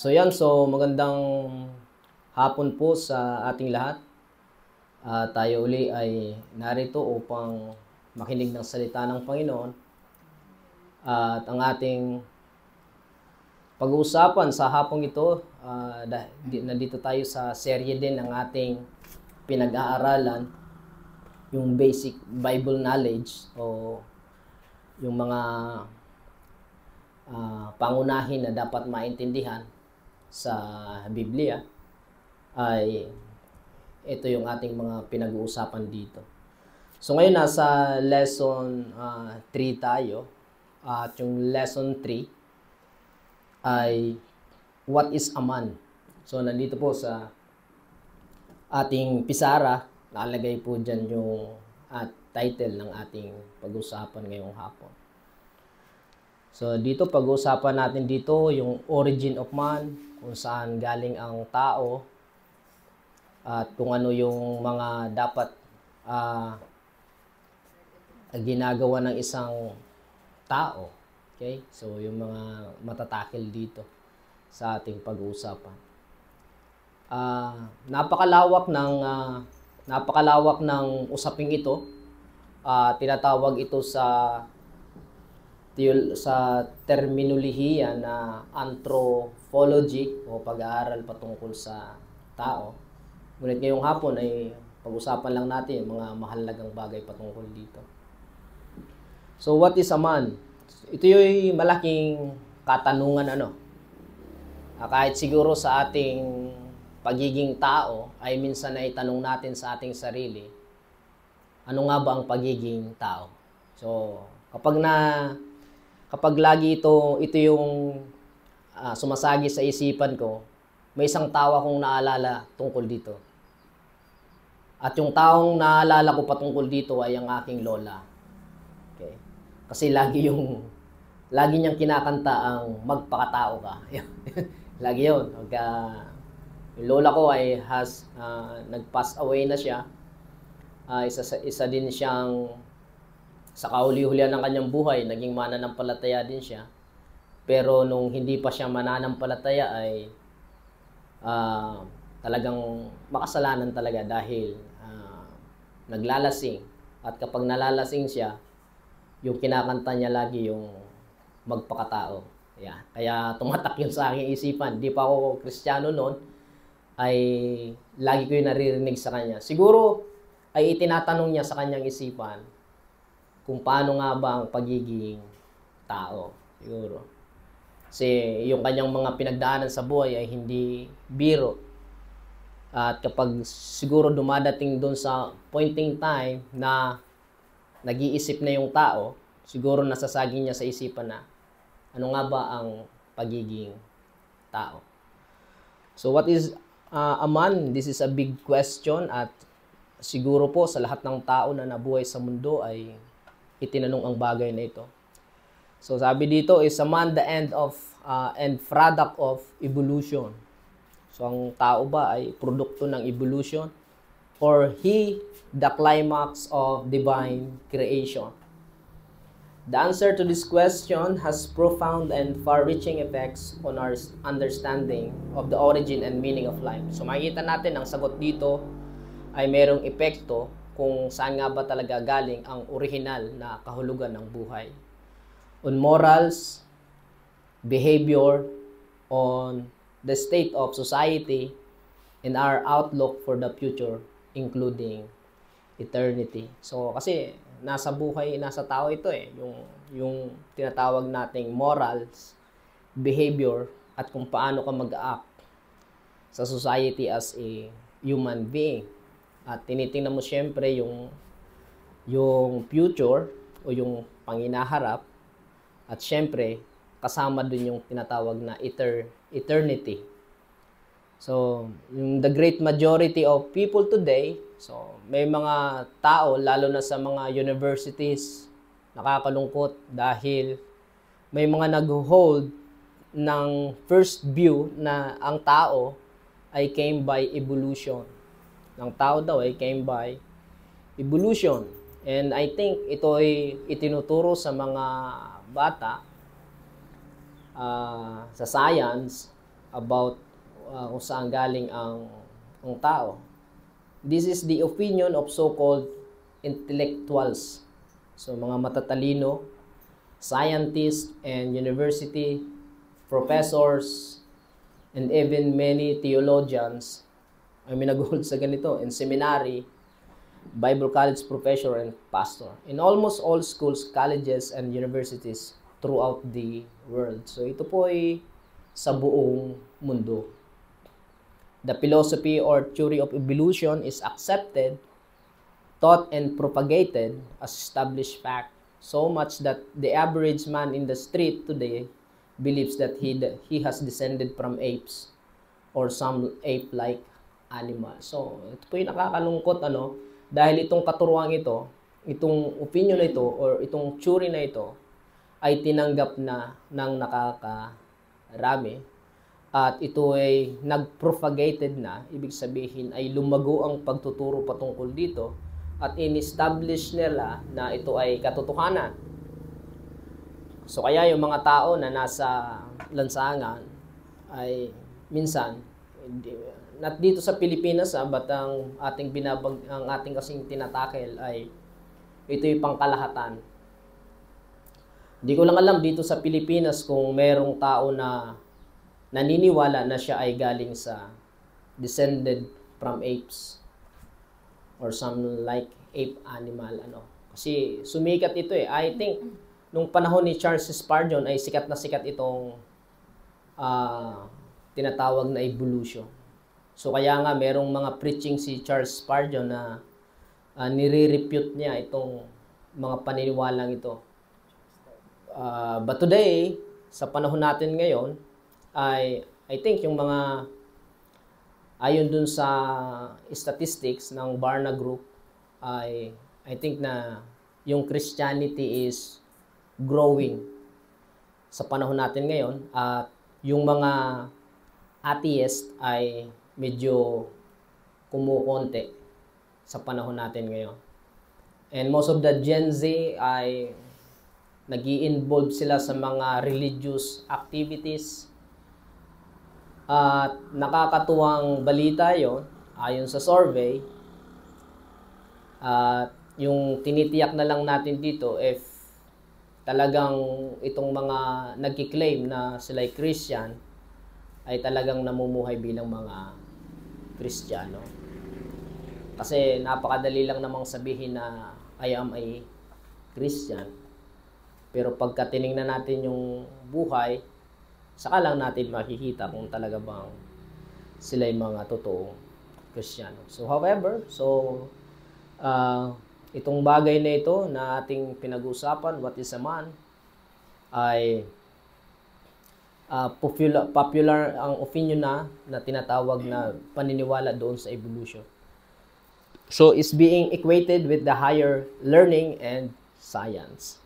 So magandang hapon po sa ating lahat. Tayo uli ay narito upang makinig ng salita ng Panginoon. At ang ating pag-uusapan sa hapong ito, nandito tayo sa serye din ng ating pinag-aaralan, yung basic Bible knowledge o yung mga pangunahin na dapat maintindihan sa Biblia, ay ito yung ating mga pinag-uusapan dito. So ngayon nasa lesson 3 tayo, at yung lesson 3 ay what is a man. So nandito po sa ating pisara, nakalagay po dyan yung title ng ating pag-usapan ngayong hapon. So dito pag-uusapan natin dito yung origin of man, kung saan galing ang tao, at kung ano yung mga dapat ginagawa ng isang tao. Okay? So yung mga matatakil dito sa ating pag-uusapan. Napakalawak ng usaping ito. Tinatawag ito sa terminolohiya na anthropology o pag-aaral patungkol sa tao. Ngunit ngayong hapon ay pag-usapan lang natin yung mga mahalagang bagay patungkol dito. So what is a man? Ito yung malaking katanungan kahit siguro sa ating pagiging tao ay minsan ay tanong natin sa ating sarili, ano nga ba ang pagiging tao? So kapag lagi ito yung sumasagi sa isipan ko, may isang tao akong naalala tungkol dito. At yung taong naalala ko patungkol dito ay ang aking lola. Okay? Kasi lagi niyang kinakanta ang magpakatao ka. Lagi yun. Yung lola ko ay nag-pass away na siya. Isa din siyang sa kahuli-hulihan ng kanyang buhay, naging mananampalataya din siya. Pero nung hindi pa siya mananampalataya ay talagang makasalanan talaga dahil naglalasing. At kapag nalalasing siya, yung kinakanta niya lagi yung magpakatao. Yeah. Kaya tumatak yun sa aking isipan. Di pa ako Kristiyano noon, ay lagi ko yung naririnig sa kanya. Siguro ay itinatanong niya sa kanyang isipan kung paano nga ba ang pagiging tao, siguro. Kasi yung kanyang mga pinagdaanan sa buhay ay hindi biro. At kapag siguro dumadating doon sa pointing time na nag-iisip na yung tao, siguro nasasagi niya sa isipan na ano nga ba ang pagiging tao. So what is a man? This is a big question, at siguro po sa lahat ng tao na nabuhay sa mundo ay itinanong ang bagay na ito. So sabi dito, is a man the end product of evolution. So ang tao ba ay produkto ng evolution, or he the climax of divine creation? The answer to this question has profound and far-reaching effects on our understanding of the origin and meaning of life. So makikita natin ang sagot dito ay mayroong epekto kung saan nga ba talaga galing ang orihinal na kahulugan ng buhay. On morals, behavior, on the state of society, and our outlook for the future, including eternity. So kasi nasa tao ito yung tinatawag nating morals, behavior, at kung paano ka mag-act sa society as a human being. At tinitingnan mo siyempre yung future o yung panginaharap, at siyempre kasama dun yung tinatawag na eternity. So, the great majority of people today, so may mga tao lalo na sa mga universities, nakakalungkot dahil may mga nag-hold ng first view na ang tao ay came by evolution. Ng tao daw ay came by evolution. And I think ito ay itinuturo sa mga bata sa science about kung saan galing ang tao. This is the opinion of so-called intellectuals. So, mga matatalino, scientists, and university professors, and even many theologians ay minagold sa ganito, in seminary, Bible college professor, and pastor. In almost all schools, colleges, and universities throughout the world. So, ito po ay sa buong mundo. The philosophy or theory of evolution is accepted, taught, and propagated as established fact, so much that the average man in the street today believes that he has descended from apes or some ape-like animal. So, ito po yung nakakalungkot, dahil itong katuruan ito, itong opinion na ito, or itong theory na ito, ay tinanggap na ng nakakarami. At ito ay nag-propagated na, ibig sabihin ay lumago ang pagtuturo patungkol dito, at in-establish nila na ito ay katotohanan. So kaya yung mga tao na nasa lansangan ay minsan, not dito sa Pilipinas, but ang ating kasing tinatakel ay ito yung pangkalahatan. Di ko lang alam dito sa Pilipinas kung merong tao na naniniwala na siya ay galing sa descended from apes or some like ape animal, Kasi sumikat ito eh. I think nung panahon ni Charles Spurgeon ay sikat na sikat itong tinatawag na evolution. So kaya nga merong mga preaching si Charles Spurgeon na nire-refute niya itong mga paniniwalang ito. But today, sa panahon natin ngayon, I think yung mga ayon dun sa statistics ng Barna Group, I think na yung Christianity is growing sa panahon natin ngayon, at yung mga atheist ay medyo kumukonti sa panahon natin ngayon. And most of the Gen Z ay nag-i-involve sila sa mga religious activities. At nakakatuwang balita yon ayon sa survey. At yung tinitiyak na lang natin dito, if talagang itong mga nagki-claim na sila ay Christian, ay talagang namumuhay bilang mga Kristiyano. Kasi napakadali lang namang sabihin na I am a Christian. Pero pagka tinignan natin yung buhay, saka lang natin makikita kung talaga bang sila yung mga totoong Kristiyano. So however, itong bagay na ito na ating pinag-usapan, what is a man, ay popular ang opinion na tinatawag na paniniwala doon sa evolution. So it's being equated with the higher learning and science.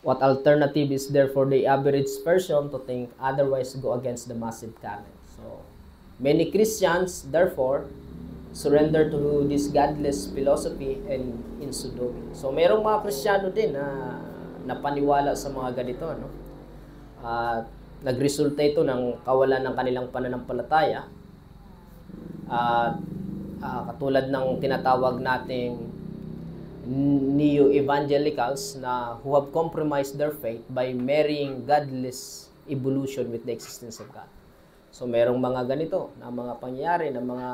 What alternative is there for the average person to think otherwise go against the massive current? So many Christians, therefore, surrender to this godless philosophy and in pseudomy. So merong mga Kristiyano din na napaniwala sa mga ganito, nagresulta ito ng kawalan ng kanilang pananampalataya. Katulad ng tinatawag nating neo-evangelicals na who have compromised their faith by marrying godless evolution with the existence of God. So merong mga ganito na mga pangyayari ng mga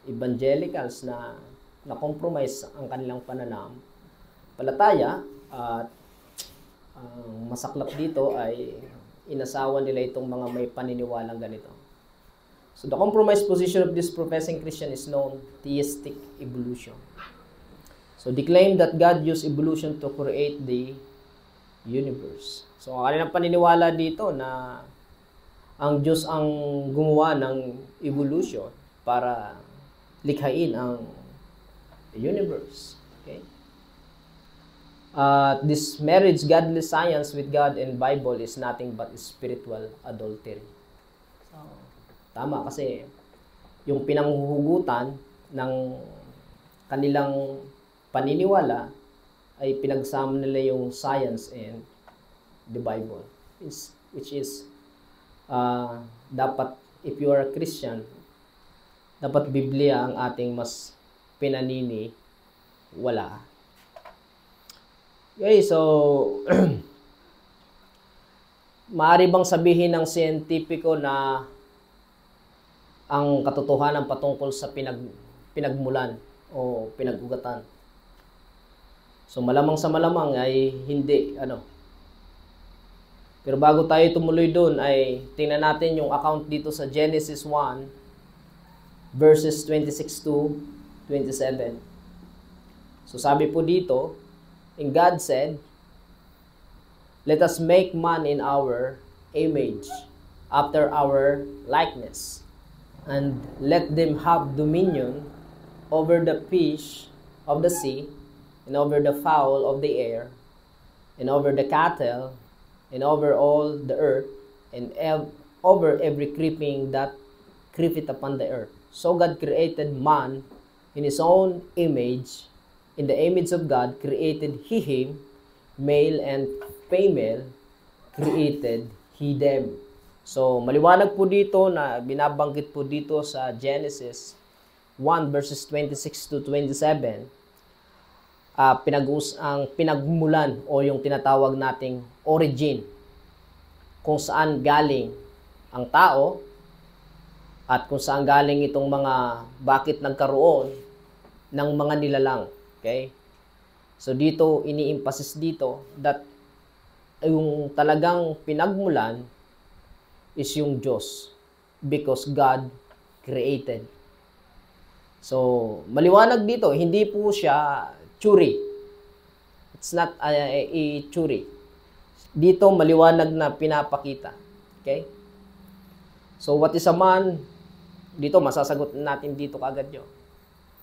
evangelicals na na-compromise ang kanilang pananampalataya, at masaklap dito ay inasawa nila itong mga may paniniwalang ganito. So the compromised position of this professing Christian is known theistic evolution. So they claim that God used evolution to create the universe. So ang kanilang paniniwala dito na ang Diyos ang gumawa ng evolution para likhain ang universe. Okay? This marriage, godless science with God and Bible is nothing but spiritual adultery. So, tama kasi yung pinanghuhugutan ng kanilang paniniwala ay pinagsama nila yung science and the Bible, which is dapat, if you are a Christian, dapat Biblia ang ating mas pinanini, wala. Okay, so, maaari bang sabihin ng siyentipiko na ang katotohanan patungkol sa pinagmulan o pinagugatan? So, malamang sa malamang ay hindi, Pero bago tayo tumuloy doon, ay tingnan natin yung account dito sa Genesis 1, verses 26 to 27. So, sabi po dito, and God said, let us make man in our image, after our likeness, and let them have dominion over the fish of the sea, and over the fowl of the air, and over the cattle, and over all the earth, and over every creeping that creepeth upon the earth. So God created man in his own image. In the image of God created he him, male and female created he them. So, maliwanag po dito na binabanggit po dito sa Genesis 1 verses 26 to 27, ang pinagmulan o yung tinatawag nating origin, kung saan galing ang tao at kung saan galing itong bakit nagkaroon ng mga nilalang. Okay? So dito, ini-emphasis dito that yung talagang pinagmulan is yung Diyos, because God created. So, maliwanag dito, hindi po siya theory. It's not a theory. Dito, maliwanag na pinapakita. Okay? So, what is a man? Dito, masasagot natin dito kagad yun.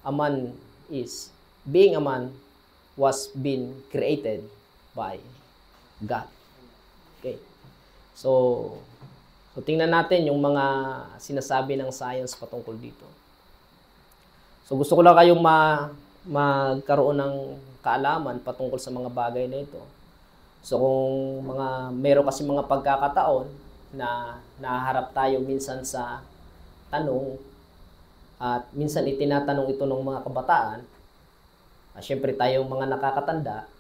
A man is, being a man was been created by God. Okay. So tingnan natin yung mga sinasabi ng science patungkol dito. So gusto ko lang kayong magkaroon ng kaalaman patungkol sa mga bagay na ito. So kung meron kasi mga pagkakataon na nahaharap tayo minsan sa tanong at minsan itinatanong ito ng mga kabataan, syempre tayong mga nakakatanda,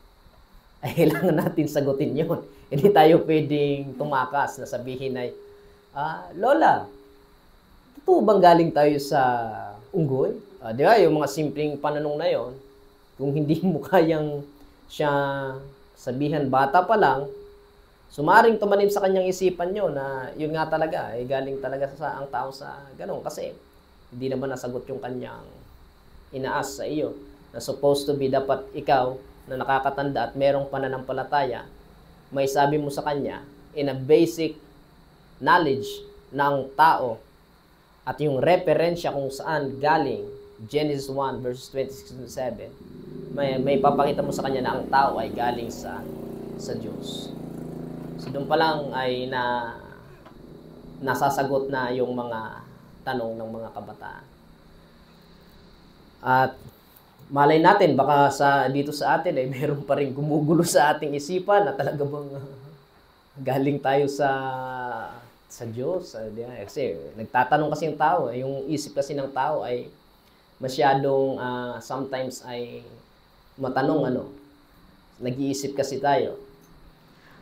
ay kailangan natin sagutin yun. Hindi tayo pwedeng tumakas na sabihin ay, Lola, totoo bang galing tayo sa unggoy? Di ba, yung mga simpleng pananong na yon, kung hindi mo kayang siya sabihan bata pa lang, sumaring tumanim sa kanyang isipan nyo na yun nga talaga, ay galing talaga sa ang tao sa ganun. Kasi hindi naman nasagot yung kanyang inaas sa iyo. Na supposed to be dapat ikaw na nakakatanda at merong pananampalataya, may sabi mo sa kanya in a basic knowledge ng tao at yung referensya kung saan galing, Genesis 1 verses 26-7, may papakita mo sa kanya na ang tao ay galing sa Diyos. So doon pa lang ay nasasagot na yung mga tanong ng mga kabataan. At malay natin, baka dito sa atin ay meron pa rin gumugulo sa ating isipan na talaga bang galing tayo sa Diyos. Kasi nagtatanong kasi yung tao, yung isip kasi ng tao ay masyadong sometimes ay matanong nag-iisip kasi tayo.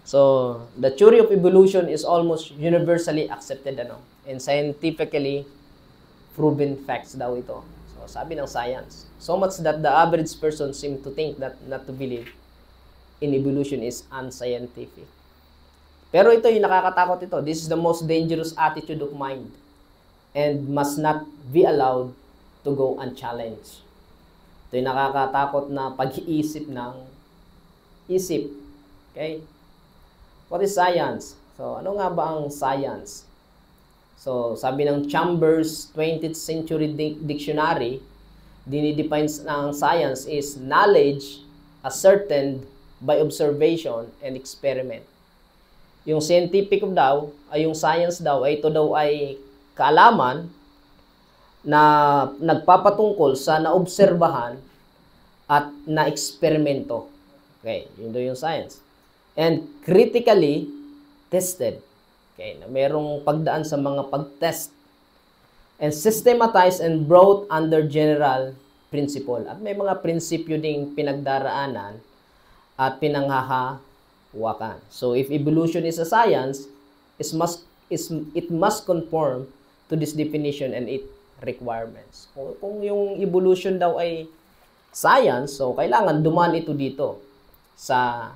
So, the theory of evolution is almost universally accepted and scientifically proven facts daw ito. So, sabi ng science. So much that the average person seems to think that not to believe in evolution is unscientific. Pero ito yung nakakatakot ito. This is the most dangerous attitude of mind and must not be allowed to go unchallenged. Ito yung nakakatakot na pag-iisip ng isip. Okay? What is science? So, ano nga ba ang science? So, sabi ng Chambers 20th Century Dictionary, dinidefines ng science is knowledge ascertained by observation and experiment. Yung scientific daw, ay yung science daw, ay ito daw ay kaalaman na nagpapatungkol sa naobserbahan at na-eksperimento. Okay, yun daw yung science. And critically tested. Okay, na merong pagdaan sa mga pag-test and systematized and brought under general principle. At may mga prinsipyo ding pinagdaraanan at pinanghahawakan. So if evolution is a science, it must conform to this definition and its requirements. Kung yung evolution daw ay science, so kailangan dumaan ito dito sa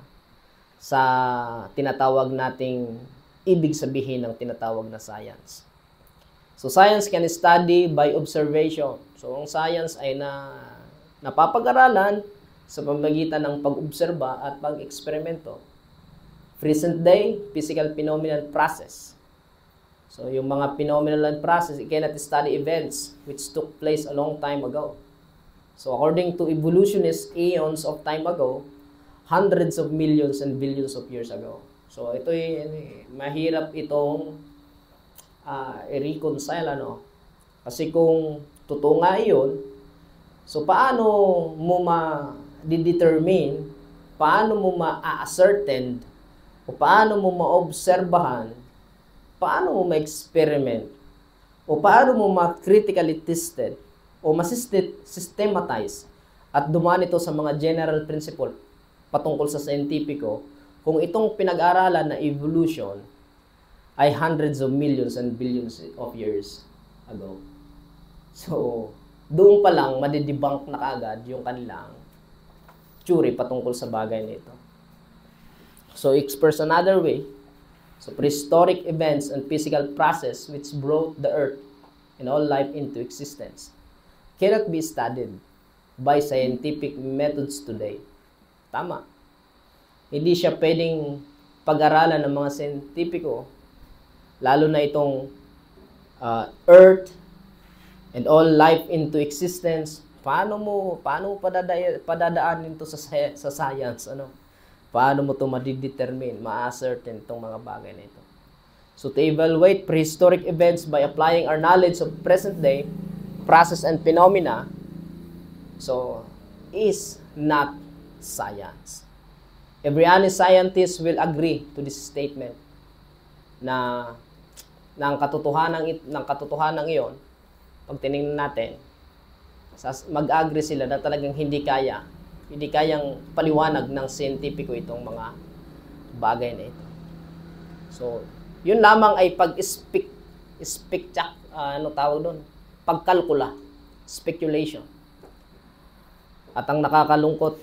tinatawag nating ibig sabihin ng tinatawag na science. So science can study by observation. So ang science ay napapag-aralan sa pamamagitan ng pag-obserba at pag-eksperimento. Present day, physical phenomenon process. So yung mga phenomenon process, it cannot study events which took place a long time ago. So according to evolutionists, eons of time ago, hundreds of millions and billions of years ago. So ito mahirap itong i-reconcile, ano? Kasi kung totoo nga yun, so paano mo ma-determine, paano mo ma-ascertain, o paano mo ma-obserbahan, paano mo ma-experiment, o paano mo ma-critically tested, o ma-systematize, at dumaan ito sa mga general principle patungkol sa scientifico, kung itong pinag-aralan na evolution ay hundreds of millions and billions of years ago. So, doon pa lang madidebunk na kaagad yung kanilang theory patungkol sa bagay nito. So, express another way, so prehistoric events and physical process which brought the earth and all life into existence cannot be studied by scientific methods today. Tama. Hindi siya pwedeng pag-aralan ng mga scientifico, lalo na itong earth and all life into existence. Paano mo padadaanin ito sa science, ano? Paano mo ito ma-determine, ma-ascertain itong mga bagay na ito? So to evaluate prehistoric events by applying our knowledge of present day process and phenomena, so is not science. Every honest scientist will agree to this statement na ng katotohanan iyon, pag tinignan natin, mag-agree sila na talagang hindi kayang paliwanag ng scientifico itong mga bagay na ito. So, yun lamang ay pagkalkula, speculation. At ang nakakalungkot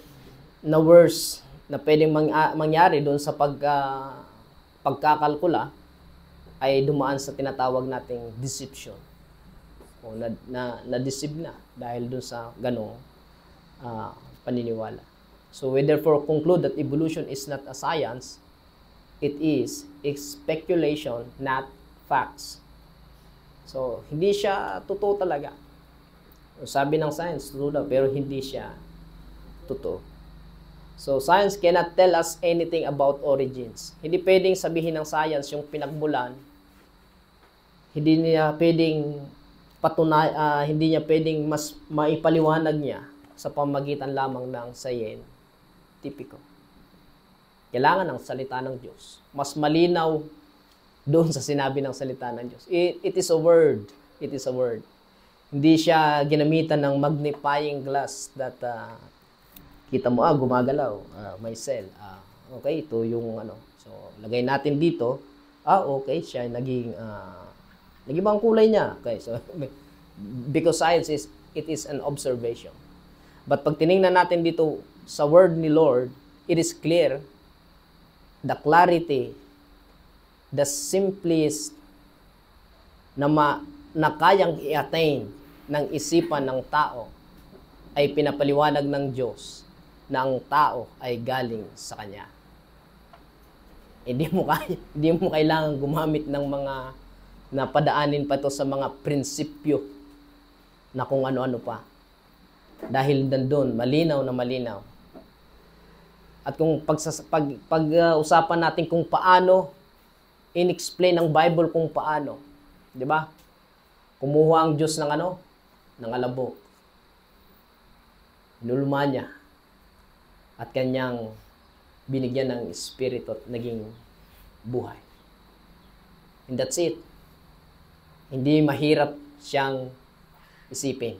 na worst na pwedeng mangyari doon sa pagkakalkula ay dumaan sa tinatawag nating deception. O na-deceive na dahil doon sa ganong paniniwala. So we therefore conclude that evolution is not a science, it is a speculation, not facts. So hindi siya totoo talaga. Sabi ng science, totoo daw, pero hindi siya totoo. So, science cannot tell us anything about origins. Hindi pwedeng sabihin ng science yung pinagmulan. Hindi niya pwedeng hindi niya pwedeng mas maipaliwanag niya sa pamagitan lamang ng scientifico. Kailangan ng salita ng Diyos. Mas malinaw doon sa sinabi ng salita ng Diyos. It is a word. It is a word. Hindi siya ginamitan ng magnifying glass that kita mo, gumagalaw, may cell. Okay, ito yung ano. So, lagay natin dito. Okay, siya naging bang kulay niya. Okay, so, because science it is an observation. But pag tinignan natin dito sa word ni Lord, it is clear, the clarity, the simplest na kayang i-attain ng isipan ng tao ay pinapaliwanag ng Diyos na ang tao ay galing sa Kanya. Hindi mo kailangan gumamit ng mga napadaanin pa ito sa mga prinsipyo na kung ano-ano pa. Dahil nandun, malinaw na malinaw. At kung pag-usapan natin kung paano in-explain ng Bible kung paano, di ba? Kumuha ang Diyos ng alabok. Inulma niya. At kanyang binigyan ng espiritu at naging buhay. And that's it. Hindi mahirap siyang isipin.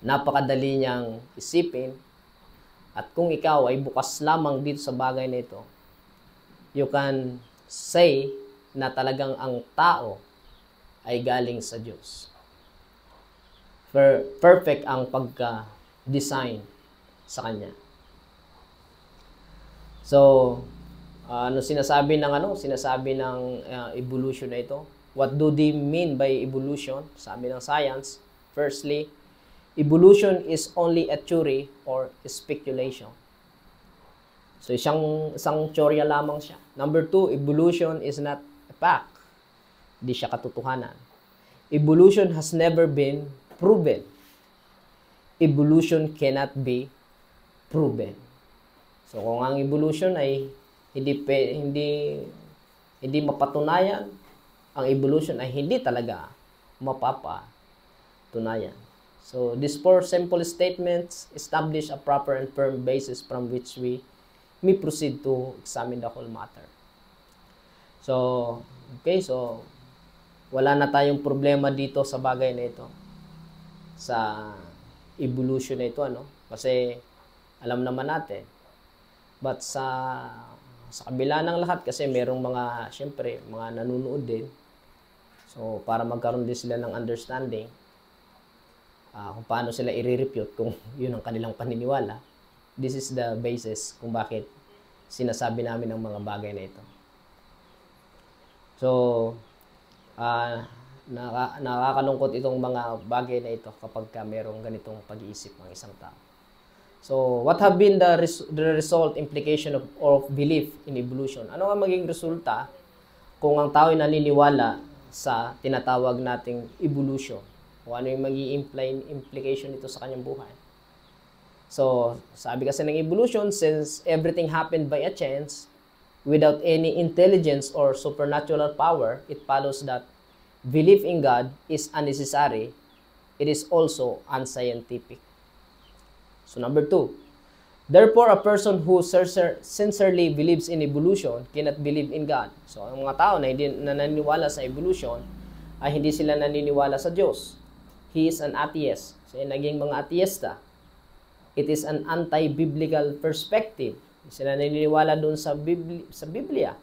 Napakadali niyang isipin. At kung ikaw ay bukas lamang dito sa bagay na ito, you can say na talagang ang tao ay galing sa Diyos. Perfect ang pagka-design sa Kanya. So, sinasabi ng evolution na ito? What do they mean by evolution? Sabi ng science, firstly, evolution is only a theory or speculation. So, isang teorya lamang siya. Number 2, evolution is not a fact. Hindi siya katotohanan. Evolution has never been proven. Evolution cannot be proven. So, kung ang evolution ay hindi mapatunayan, ang evolution ay hindi talaga mapapatunayan. So, these 4 simple statements establish a proper and firm basis from which we may proceed to examine the whole matter. So, okay, so wala na tayong problema dito sa bagay na ito. Sa evolution na ito, Kasi alam naman natin. But sa kabila ng lahat, kasi merong syempre, mga nanunood din. So, para magkaroon din sila ng understanding kung paano sila i-refute kung yun ang kanilang paniniwala. This is the basis kung bakit sinasabi namin ang mga bagay na ito. So, nakakalungkot itong mga bagay na ito kapag merong ganitong pag-iisip ng isang tao. So, what have been the result, implication of belief in evolution? Ano ang maging resulta kung ang tao ay naniniwala sa tinatawag nating evolution? O ano yung maging implication nito sa kanyang buhay? So, sabi kasi ng evolution, since everything happened by a chance, without any intelligence or supernatural power, it follows that belief in God is unnecessary. It is also unscientific. So, number 2, therefore, a person who sincerely believes in evolution cannot believe in God. So, ang mga tao na hindi naniniwala sa evolution ay hindi sila naniniwala sa Diyos. He is an atheist. So, naging mga atheista. It is an anti-biblical perspective. Sila naniniwala doon sa Biblia.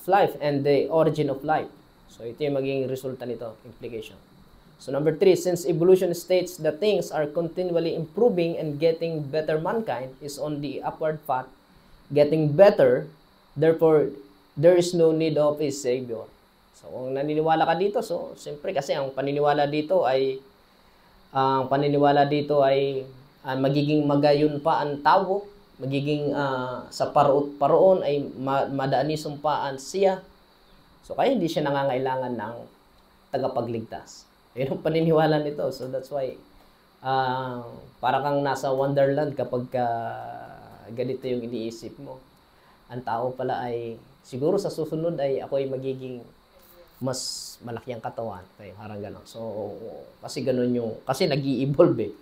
Life and the origin of life. So, ito yung maging resulta nito, implication. So, number 3, since evolution states that things are continually improving and getting better, mankind is on the upward path, getting better, therefore, there is no need of a Savior. So, kung naniniwala ka dito, so, siyempre kasi ang paniniwala dito ay magiging magayon pa ang tao, magiging sa paroon ay madaanisumpa siya. So, kaya hindi siya nangangailangan ng tagapagligtas. Yun ang paniniwala nito. So, that's why para kang nasa wonderland kapag ganito yung iniisip mo. Ang tao pala ay, siguro sa susunod ay ako ay magiging mas malaki ang katawan. Okay, parang gano'n. So, kasi gano'n kasi nag-i-evolve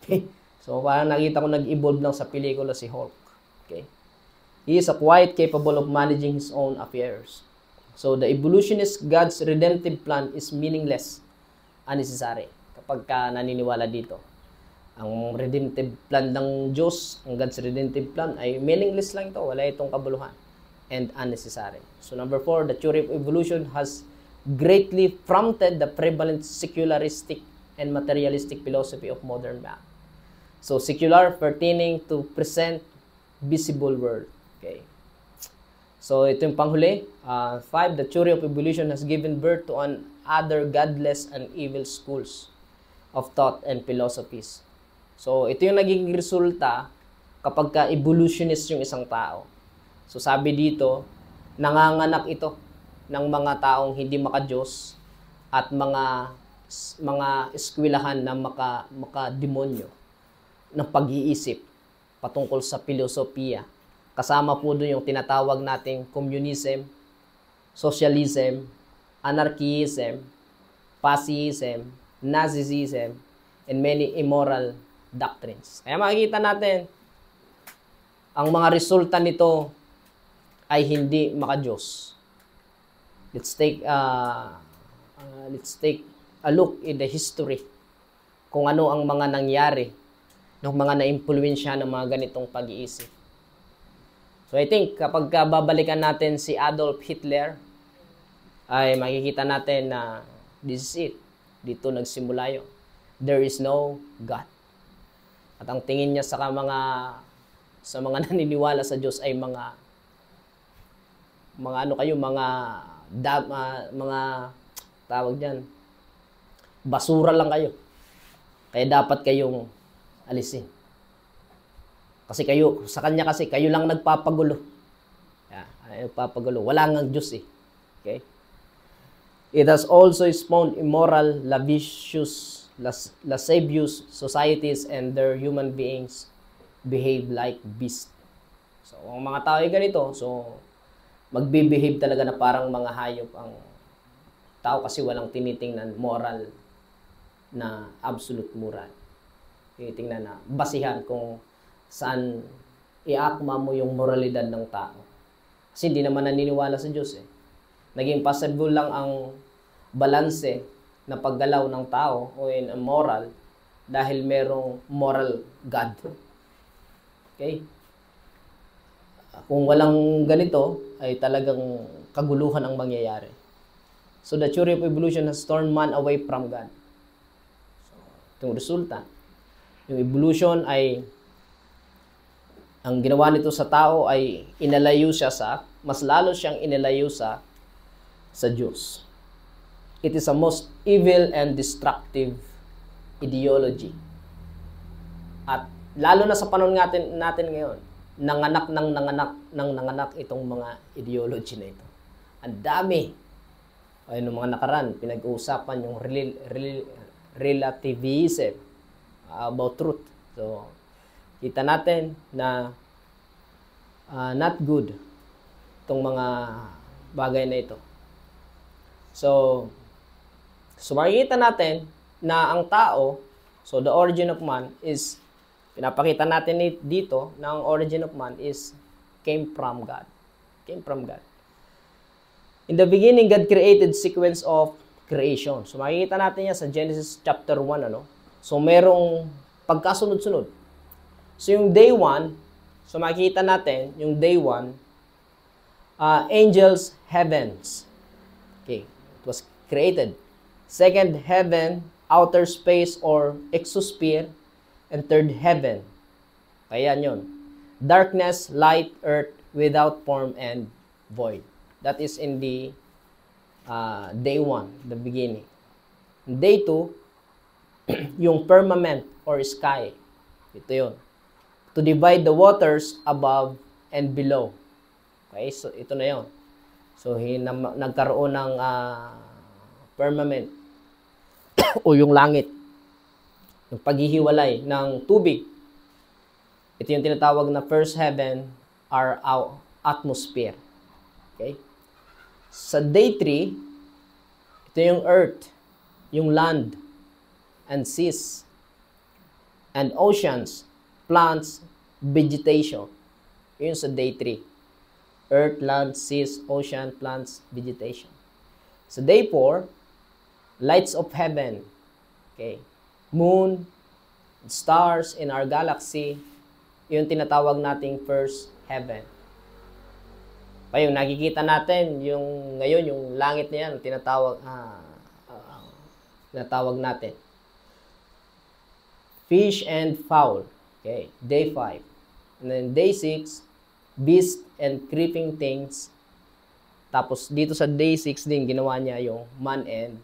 Okay. So, parang nakita ko nag-evolve lang sa pelikula si Hulk. Okay. He is quite capable of managing his own affairs. So, the evolutionist God's redemptive plan is meaningless, unnecessary. Kapag naniniwala dito, ang redemptive plan ng Diyos, ang God's redemptive plan ay meaningless lang ito. Wala itong kabuluhan and unnecessary. So, number 4, the theory of evolution has greatly prompted the prevalent secularistic and materialistic philosophy of modern man. So, secular pertaining to present visible world. Okay. So, ito yung panghuli. 5, the theory of evolution has given birth to other godless and evil schools of thought and philosophies. So, ito yung naging resulta kapag ka-evolutionist yung isang tao. So, sabi dito, nanganganak ito ng mga taong hindi maka-Diyos at mga eskwelahan na maka-demonyo ng pag-iisip patungkol sa filosofiya. Kasama po doon yung tinatawag nating communism, socialism, anarchism, fascism, Nazism, and many immoral doctrines. Kaya makikita natin, ang mga resulta nito ay hindi maka-Diyos. let's take a look in the history kung ano ang mga nangyari ng mga naimpluwensya ng mga ganitong pag-iisip. So I think kapag babalikan natin si Adolf Hitler, ay makikita natin na this is it. Dito nagsimula yun. There is no God. At ang tingin niya sa mga naniniwala sa Diyos ay mga tawag diyan, basura lang kayo. Kaya dapat kayong alisin. Kasi kayo, sa kanya kasi, kayo lang nagpapagulo. Nagpapagulo. Wala ngang Diyos eh. Okay? It has also spawned immoral, lascivious societies and their human beings behave like beasts. So, ang mga tao ay ganito. So, magbe-behave talaga na parang mga hayop ang tao kasi walang tinitingnan moral na absolute moral. Tinitingnan na basihan kung saan iakma mo yung moralidad ng tao. Kasi hindi naman naniniwala sa Diyos eh. Naging possible lang ang balanse na paggalaw ng tao o in a moral dahil merong moral God. Okay? Kung walang ganito, ay talagang kaguluhan ang mangyayari. So the theory of evolution has turned man away from God. So, itong resulta, yung evolution ay ang ginawa nito sa tao ay mas lalo siyang inalayo sa Diyos. It is a most evil and destructive ideology. At lalo na sa panahon natin ngayon, nanganak itong mga ideology na ito. Ang dami. Ay, noong mga nakaraan, pinag-uusapan yung relativism about truth. So, kita natin na not good itong mga bagay na ito. So makikita natin na ang tao, so the origin of man is, pinapakita natin dito na ang origin of man is came from God. Came from God. In the beginning, God created sequence of creation. So makikita natin yan sa Genesis chapter 1, So merong pagkasunod-sunod. So yung day 1, so makikita natin, yung day 1, angels, heavens. Okay, it was created. Second heaven, outer space or exosphere. And third heaven. Kaya yun. Darkness, light, earth, without form and void. That is in the day 1, the beginning. Day 2, yung firmament or sky. Ito yun. To divide the waters above and below. Okay, so ito na yon. So nagkaroon ng firmament o yung langit, yung paghihiwalay ng tubig. Ito yung tinatawag na first heaven or our atmosphere. Okay? Sa day 3, ito yung earth, yung land, and seas, and oceans, plants, vegetation. Yun sa day 3. Earth, land, seas, ocean, plants, vegetation. Sa day 4, lights of heaven. Okay. Moon, stars in our galaxy. Yun tinatawag nating first heaven. Kaya yung nakikita natin, ngayon, yung langit na yan, tinatawag natin. Fish and fowl. Okay, day 5. And then day 6, beast and creeping things. Tapos dito sa day 6 din, ginawa niya yung man and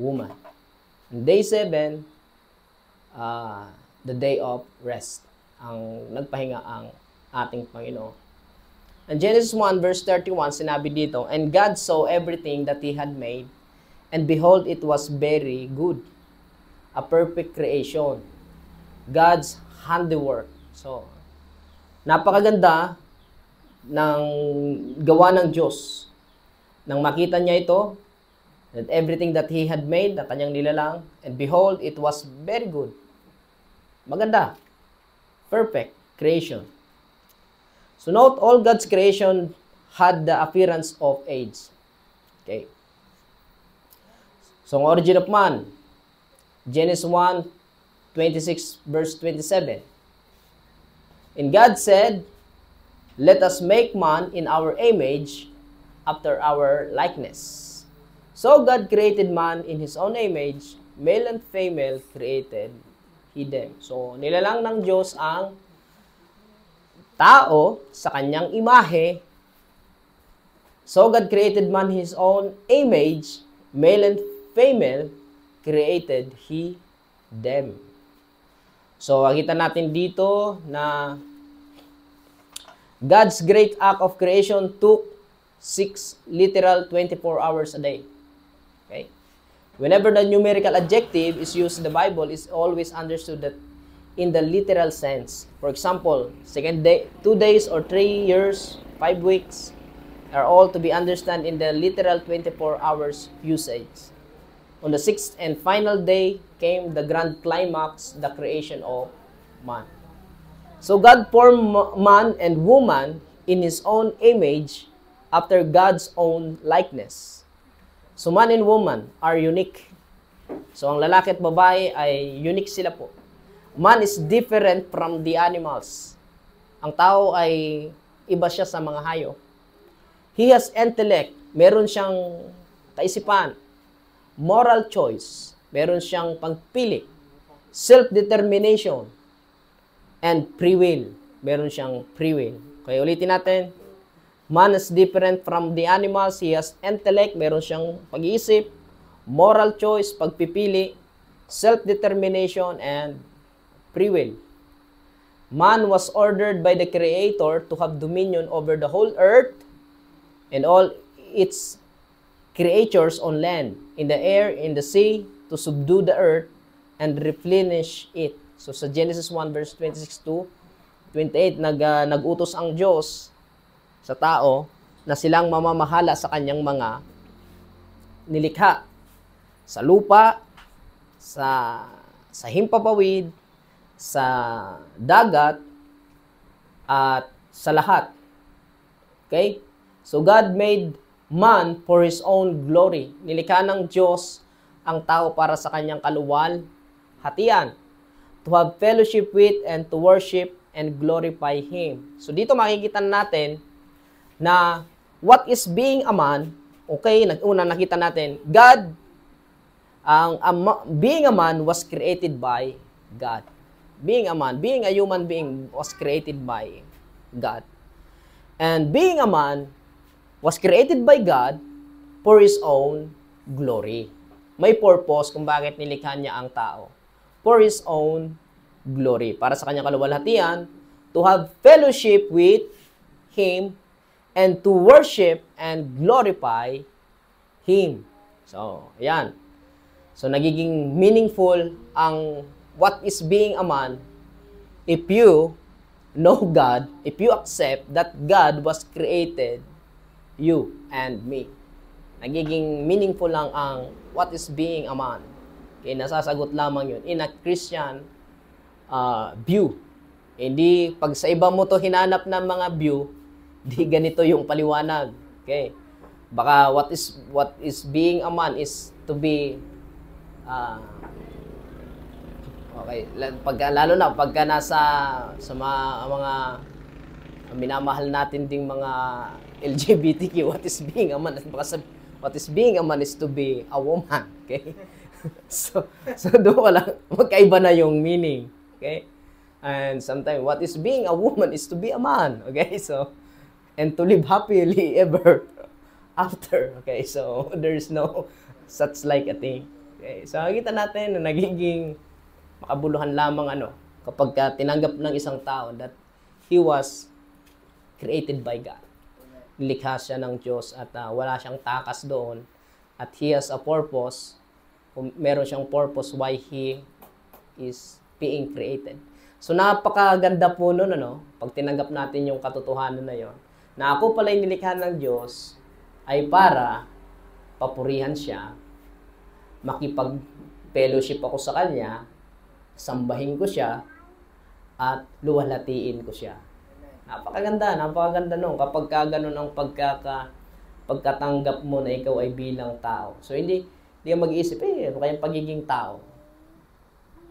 woman. And day 7, the day of rest. Ang nagpahinga ang ating Panginoon. And Genesis 1 verse 31, sinabi dito, and God saw everything that He had made, and behold, it was very good. A perfect creation. God's handiwork. So, napakaganda ng gawa ng Diyos. Nang makita niya ito, that everything that He had made, na kanyang nilalang, and behold, it was very good. Maganda. Perfect creation. So note, all God's creation had the appearance of age. Okay. So, ang origin of man, Genesis 1:26 verse 27. And God said, let us make man in our image, after our likeness. So God created man in His own image, male and female created He them. So, nilalang ng Diyos ang tao sa kanyang imahe. So God created man in His own image, male and female created He them. So, makita natin dito na God's great act of creation took 6 literal 24 hours a day. Okay? Whenever the numerical adjective is used in the Bible, it's always understood that in the literal sense. For example, 2 days or 3 years, 5 weeks are all to be understood in the literal 24 hours usage. On the 6th and final day came the grand climax, the creation of man. So God formed man and woman in His own image after God's own likeness. So man and woman are unique. So ang lalaki at babae ay unique sila po. Man is different from the animals. Ang tao ay iba siya sa mga hayop. He has intellect. Meron siyang kaisipan. Moral choice. Meron siyang pagpili. Self-determination. And free will. Meron siyang free will. Kaya ulitin natin. Man is different from the animals. He has intellect. Meron siyang pag-iisip. Moral choice. Pagpipili. Self-determination. And free will. Man was ordered by the Creator to have dominion over the whole earth and all its creatures on land, in the air, in the sea, to subdue the earth and replenish it. So sa Genesis 1 verse 26 to 28, nag-utos ang Diyos sa tao na silang mamamahala sa kanyang mga nilikha. Sa lupa, sa himpapawid, sa dagat, at sa lahat. Okay? So God made man for His own glory. Nilikha ng Diyos ang tao para sa kanyang kaluwalhatian. To have fellowship with and to worship and glorify Him. So dito makikita natin na what is being a man, okay, una nakita natin, God, being a man was created by God. Being a man, being a human being was created by God. And being a man was created by God for His own glory. May purpose kung bakit nilikha niya ang tao. For His own glory. Para sa kanyang kaluwalhatian, to have fellowship with Him and to worship and glorify Him. So, ayan. So, nagiging meaningful ang what is being a man if you know God, if you accept that God was created you and me. Nagiging meaningful lang ang what is being a man. Okay, nasasagot lamang yun in a Christian view. Hindi, pag sa iba mo to hinanap ng mga view, di ganito yung paliwanag. Okay? Baka what is being a man is to be okay, lalo na pagka nasa sa mga minamahal natin ding mga LGBTQ, what is being a man? What is being a man is to be a woman. Okay? so doon wala, magkaiba na yung meaning. Okay? And sometimes, what is being a woman is to be a man. Okay? So, and to live happily ever after. Okay? So, there is no such like a thing. Okay? So, nakikita natin na nagiging makabuluhan lamang kapag tinanggap ng isang tao that he was created by God. Nilikha siya ng Diyos at wala siyang takas doon at he has a purpose. Meron siyang purpose why he is being created. So napakaganda po nun, pag tinanggap natin yung katotohanan na yon, na ako pala yung nilikha ng Diyos ay para papurihan siya, makipag-fellowship ako sa Kanya, sambahin ko siya, at luwalhatiin ko siya. Napakaganda nun kapag ganun ang pagkatanggap mo na ikaw ay bilang tao. So, hindi ka mag-iisip, ano kayang pagiging tao?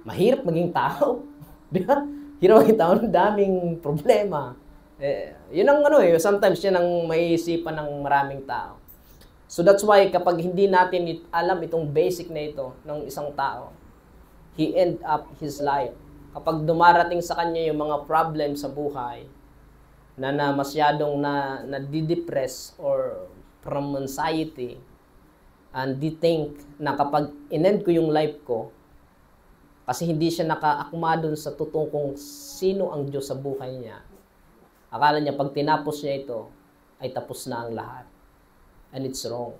Mahirap maging tao. Di ba? Hirap maging tao, daming problema. Yun ang sometimes yan ang maiisipan ng maraming tao. So that's why kapag hindi natin alam itong basic na ito ng isang tao, he end up his life. Kapag dumarating sa kanya yung mga problem sa buhay, na masyadong na-depress or from anxiety, and they think na kapag in-end ko yung life ko, kasi hindi siya nakaakma dun sa totoong kung sino ang Diyos sa buhay niya, akala niya pag tinapos niya ito, ay tapos na ang lahat. And it's wrong.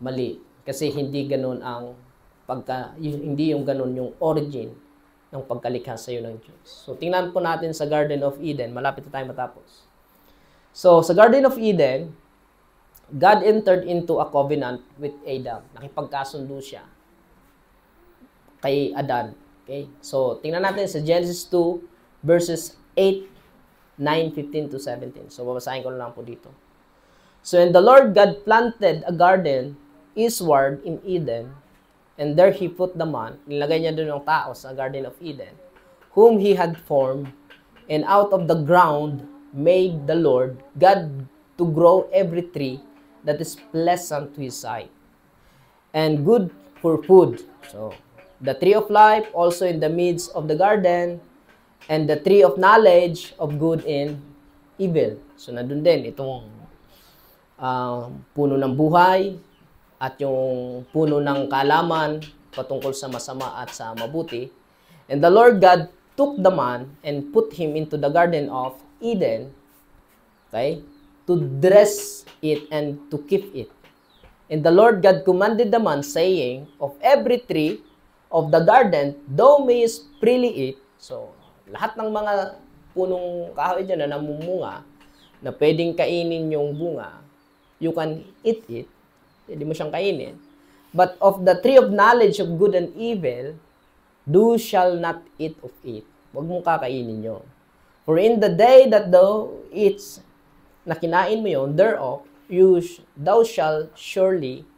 Mali. Kasi hindi ganun ang hindi yung ganun yung origin ng pagkalikha sa iyo ng Diyos. So, tingnan po natin sa Garden of Eden. Malapit na tayo matapos. So, sa Garden of Eden, God entered into a covenant with Adam. Nakipagkasundo siya kay Adan. Okay? So, tingnan natin sa Genesis 2, verses 8, 9, 15 to 17. So, babasahin ko lang po dito. So, and the Lord God planted a garden eastward in Eden, and there He put the man, nilagay niya doon ng tao sa Garden of Eden, whom He had formed, and out of the ground made the Lord God to grow every tree that is pleasant to His sight, and good for food. So, the tree of life also in the midst of the garden, and the tree of knowledge of good and evil. So, nandun din itong puno ng buhay at yung puno ng kaalaman patungkol sa masama at sa mabuti. And the Lord God took the man and put him into the Garden of Eden, okay, to dress it and to keep it. And the Lord God commanded the man, saying, of every tree of the garden thou mayest freely eat. So, lahat ng mga punong kahoy dyan na namumunga, na pwedeng kainin yung bunga, you can eat it. Hindi mo siyang kainin. But of the tree of knowledge of good and evil, thou shall not eat of it. Huwag mong kakainin yun. For in the day that thou eats, na kinain mo yun, thereof, thou shall surely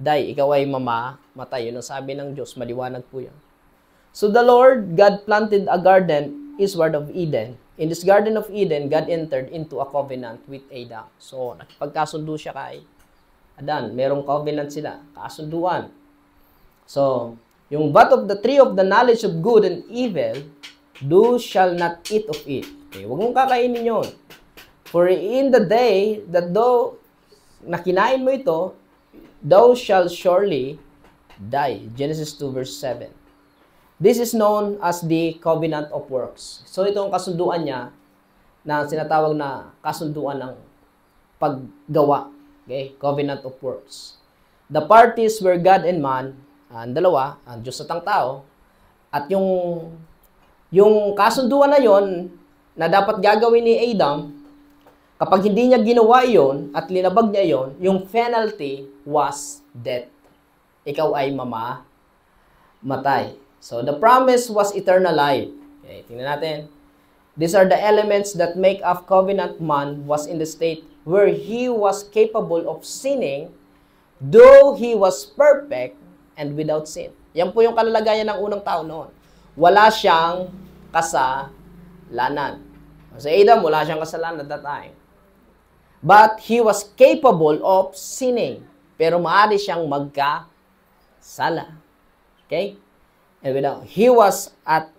die. Ikaw ay mamamatay. Yun ang sabi ng Diyos. Maliwanag po yan. So the Lord God planted a garden eastward of Eden. In this Garden of Eden, God entered into a covenant with Adam. So, nakipagkasundo siya kay Adan. Merong covenant sila. Kasunduan. So, yung but of the tree of the knowledge of good and evil, thou shall not eat of it. Okay, huwag mong kakainin yun. For in the day that thou nakinain mo ito, thou shall surely die. Genesis 2 verse 7. This is known as the covenant of works. So, itong kasunduan niya na sinatawag na kasunduan ng paggawa. Okay? Covenant of works. The parties were God and man, ang dalawa, ang Diyos at ang tao, at yung kasunduan na yon na dapat gagawin ni Adam, kapag hindi niya ginawa yon at linabag niya yon, yung penalty was death. Ikaw ay mamamatay. So, the promise was eternal life. Okay, tingnan natin. These are the elements that make up covenant man was in the state where he was capable of sinning, though he was perfect and without sin. Yan po yung kalalagayan ng unang tao noon. Wala siyang kasalanan. Sa Adam, wala siyang kasalanan at that time. But he was capable of sinning. Pero maaari siyang magkasala. Okay? And without, he was at,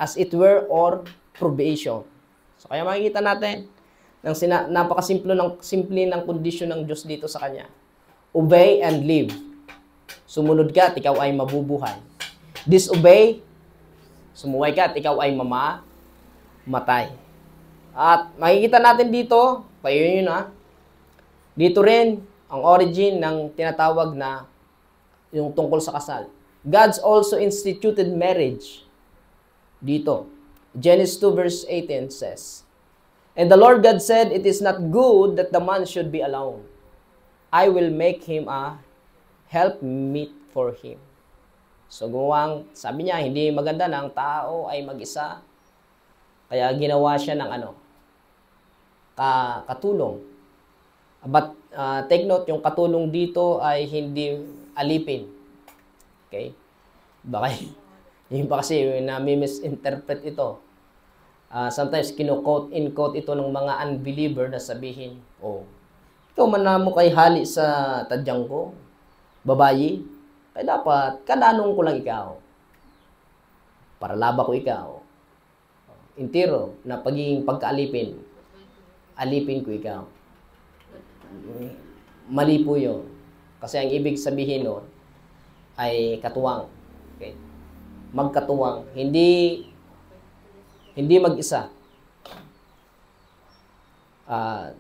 as it were, or probation. So, kaya makikita natin, napakasimple ng kondisyon ng Diyos dito sa kanya. Obey and live. Sumunod ka at ikaw ay mabubuhay. Disobey, sumuway ka at ikaw ay mamamatay. At makikita natin dito, yun dito rin ang origin ng tinatawag na yung tungkol sa kasal. God's also instituted marriage. Dito. Genesis 2 verse 18 says, and the Lord God said, it is not good that the man should be alone. I will make him a helpmeet for him. So, sabi niya, hindi maganda na ang tao ay mag-isa. Kaya ginawa siya ng katulong. But take note, yung katulong dito ay hindi alipin. Okay? Baka, yung ba kasi nami-misinterpret ito. Sometimes, kino-quote in quote ito ng mga unbeliever na sabihin, oh, ikaw man na mo kay hali sa tadyang ko, babayi, kaya dapat, kadanong ko lang ikaw. Para laba ko ikaw. Intiro, na pagiging pagkaalipin, alipin ko ikaw. Mali po yun. Kasi ang ibig sabihin nun ay katuwang. Okay? Magkatuwang. Hindi mag-isa.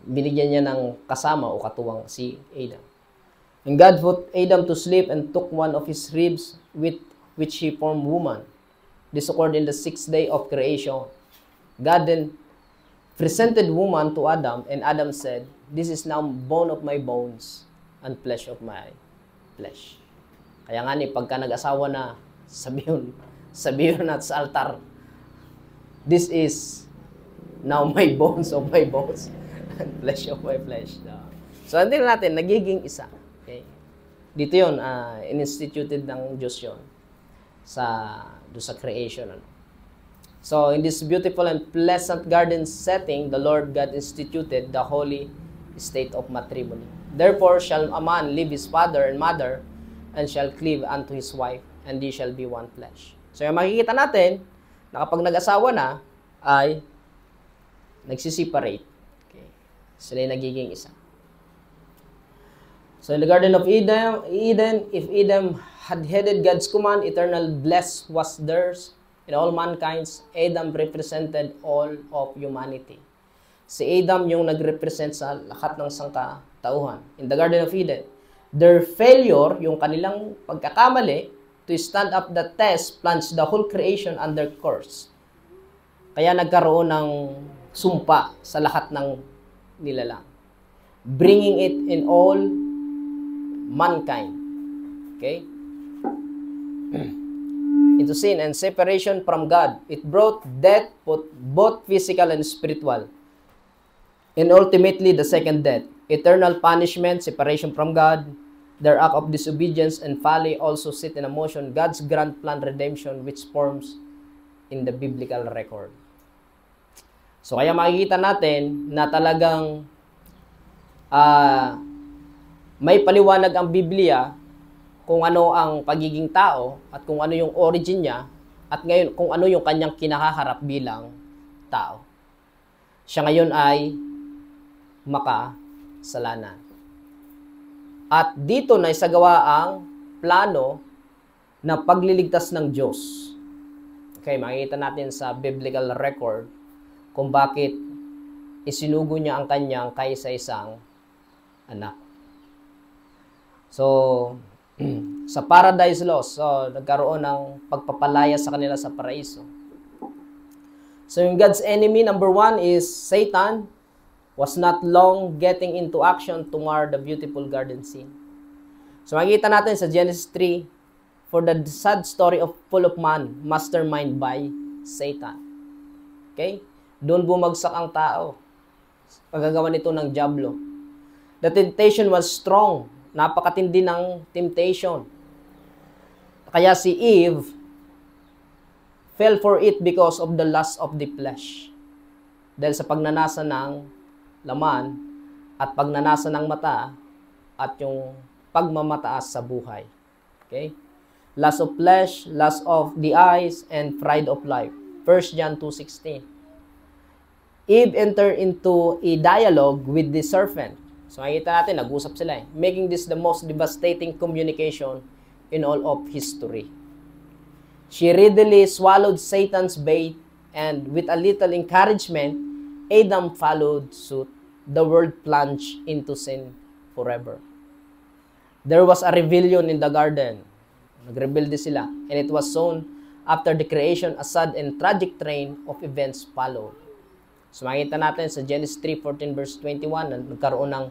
Binigyan niya ng kasama o katuwang si Adam. And God put Adam to sleep and took one of his ribs with which he formed woman. This occurred in the 6th day of creation. God then presented woman to Adam, and Adam said, "This is now bone of my bones and flesh of my flesh." Kaya nga ni, pagka nag-asawa na, sabihin natin sa altar, "This is now my bones of my bones and flesh of my flesh." So, hindi natin, nagiging isa. Okay? Dito yun, in-instituted ng Diyos yun sa creation. So, in this beautiful and pleasant garden setting, the Lord God instituted the holy state of matrimony. Therefore, shall a man leave his father and mother, and shall cleave unto his wife, and they shall be one flesh. So, yung makikita natin, na kapag nag-asawa na, ay nagsisiparate. Okay. Sila yung nagiging isa. So, in the Garden of Eden, if Adam had heeded God's command, eternal bliss was theirs. In all mankind's, Adam represented all of humanity. Si Adam yung nag-represent sa lahat ng sangkatauhan. In the Garden of Eden, their failure, yung kanilang pagkakamali, to stand up the test, plunged the whole creation under curse. Kaya nagkaroon ng sumpa sa lahat ng nilalang. Bringing it in all mankind. Okay? Into sin and separation from God. It brought death, both physical and spiritual. And ultimately, the second death. Eternal punishment, separation from God, their act of disobedience and folly also set in motion God's grand plan redemption which forms in the biblical record. So, kaya makikita natin na talagang may paliwanag ang Biblia kung ano ang pagiging tao at kung ano yung origin niya at ngayon kung ano yung kanyang kinakaharap bilang tao. Siya ngayon ay makasalanan. At dito na isagawa ang plano na pagliligtas ng Diyos. Okay, makikita natin sa biblical record kung bakit isinugo niya ang kanyang kaisa-isang anak. So, sa paradise lost, so nagkaroon ng pagpapalaya sa kanila sa paraiso. So, yung God's enemy, number 1 is Satan, was not long getting into action to mar the beautiful garden scene. So, makikita natin sa Genesis 3, for the sad story of full of man, mastermind by Satan. Okay? Doon bumagsak ang tao. Pagagawa nito ng diablo. The temptation was strong. Napakatindi ng temptation. Kaya si Eve fell for it because of the lust of the flesh. Dahil sa pagnanasa ng laman at pagnanasa ng mata at yung pagmamataas sa buhay. Okay? Lust of flesh, lust of the eyes, and pride of life. 1 John 2:16. Eve entered into a dialogue with the serpent. So, nakikita natin, nag-usap sila making this the most devastating communication in all of history. She readily swallowed Satan's bait, and with a little encouragement, Adam followed suit. The world plunged into sin forever. There was a rebellion in the garden. Nagrebelde sila. And it was soon after the creation, a sad and tragic train of events followed. So, makikita natin sa Genesis 3:14 verse 21, na nagkaroon ng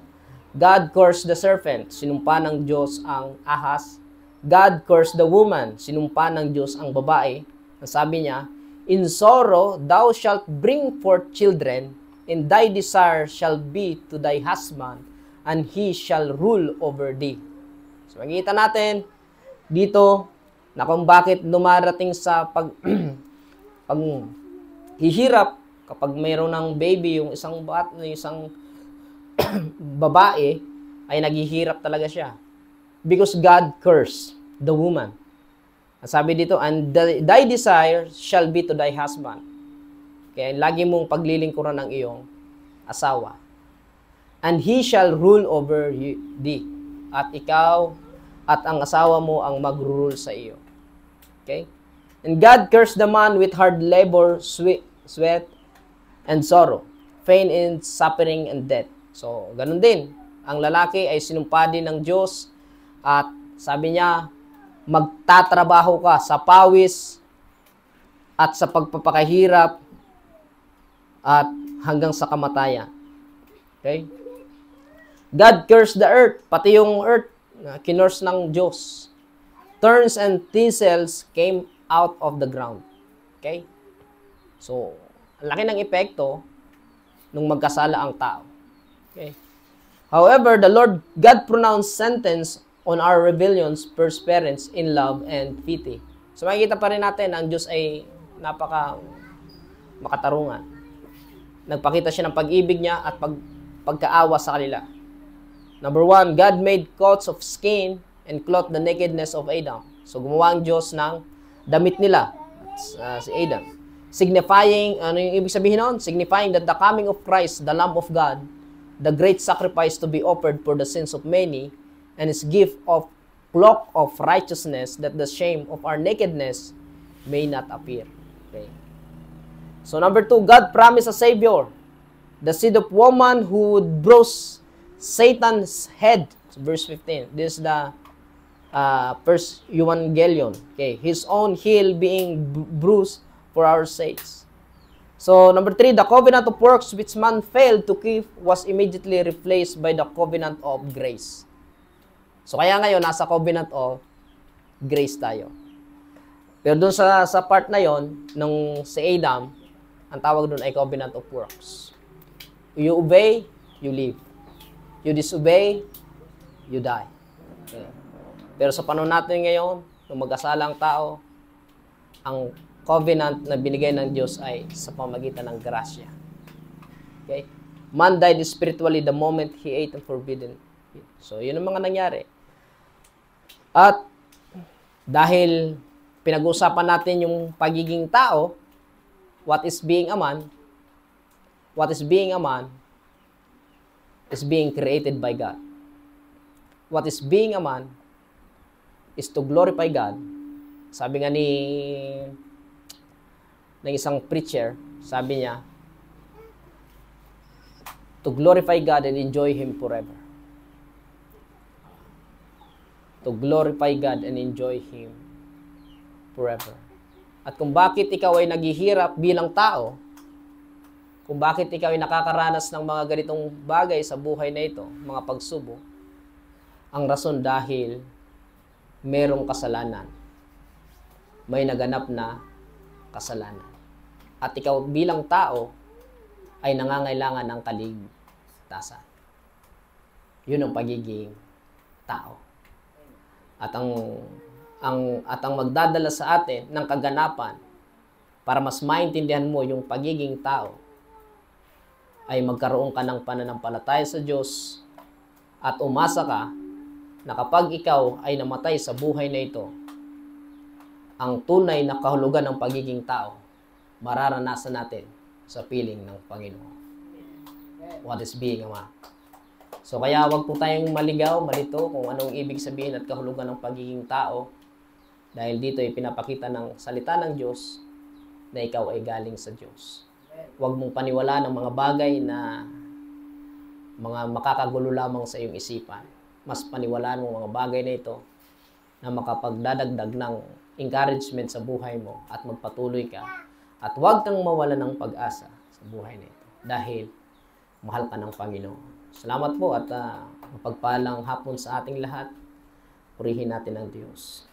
God cursed the serpent, sinumpa ng Diyos ang ahas. God cursed the woman, sinumpa ng Diyos ang babae. Ang sabi niya, in sorrow thou shalt bring forth children, and thy desire shall be to thy husband, and he shall rule over thee. So makikita natin dito na kung bakit dumarating sa paghihirap kapag mayroon ng baby, yung isang babae, ay naghihirap talaga siya. Because God cursed the woman. Sabi dito, and thy desire shall be to thy husband. Kaya lagi mong paglilingkuran ng iyong asawa. And he shall rule over thee. At ikaw at ang asawa mo ang mag-rule sa iyo. Okay? And God cursed the man with hard labor, sweat, and sorrow, pain and suffering and death. So, ganun din. Ang lalaki ay sinumpa din ng Diyos at sabi niya, magtatrabaho ka sa pawis at sa pagpapakahirap at hanggang sa kamatayan. Okay? God cursed the earth, pati yung earth, kinurse ng Diyos. Thorns and thistles came out of the ground. Okay? So, ang laki ng epekto nung magkasala ang tao. Okay? However, the Lord God pronounced sentence on our rebellions, perseverance in love and pity. So makikita pa rin natin ang Diyos ay makatarungan. Nagpakita siya ng pag-ibig niya at pagkaawa sa kanila. Number 1, God made coats of skin and clothed the nakedness of Adam. So gumawa ang Diyos ng damit nila, si Adam. Signifying, ano yung ibig sabihin noon? Signifying that the coming of Christ, the Lamb of God, the great sacrifice to be offered for the sins of many, and his gift of cloak of righteousness, that the shame of our nakedness may not appear. Okay. So number 2, God promised a Savior, the seed of woman who would bruise Satan's head. So verse 15. This is the first Evangelion. Okay. His own heel being bruised for our sakes. So, number 3, the covenant of works which man failed to keep was immediately replaced by the covenant of grace. So, kaya ngayon, nasa covenant of grace tayo. Pero dun sa part na yon nung si Adam, ang tawag dun ay covenant of works. You obey, you live. You disobey, you die. Okay. Pero sa panahon natin ngayon, nung mag-asala ang tao, ang covenant na binigay ng Diyos ay sa pamagitan ng grasya. Okay? Man died spiritually the moment he ate and forbidden. So, yun ang mga nangyari. At dahil pinag-usapan natin yung pagiging tao, what is being a man? What is being a man is being created by God. What is being a man is to glorify God. Sabi nga ng isang preacher, sabi niya, to glorify God and enjoy Him forever. To glorify God and enjoy Him forever. At kung bakit ikaw ay naghihirap bilang tao, kung bakit ikaw ay nakakaranas ng mga ganitong bagay sa buhay na ito, mga pagsubok, ang rason dahil merong kasalanan. May naganap na kasalanan. At ikaw bilang tao ay nangangailangan ng kaligtasan. Yun ang pagiging tao. At ang magdadala sa atin ng kaganapan para mas maintindihan mo yung pagiging tao ay magkaroon ka ng pananampalataya sa Diyos at umasa ka na kapag ikaw ay namatay sa buhay na ito, ang tunay na kahulugan ng pagiging tao mararanasan natin sa piling ng Panginoon. What is being a man? So kaya wag po tayong maligaw, malito kung anong ibig sabihin at kahulugan ng pagiging tao dahil dito ay pinapakita ng salita ng Diyos na ikaw ay galing sa Diyos. Huwag mong paniwalaan ng mga bagay na mga makakagulo lamang sa iyong isipan. Mas paniwalaan mo mga bagay na ito na makapagdadagdag ng encouragement sa buhay mo at magpatuloy ka. At huwag kang mawala ng pag-asa sa buhay na ito dahil mahal ka ng Panginoon. Salamat po at mapagpalang hapon sa ating lahat. Purihin natin ang Diyos.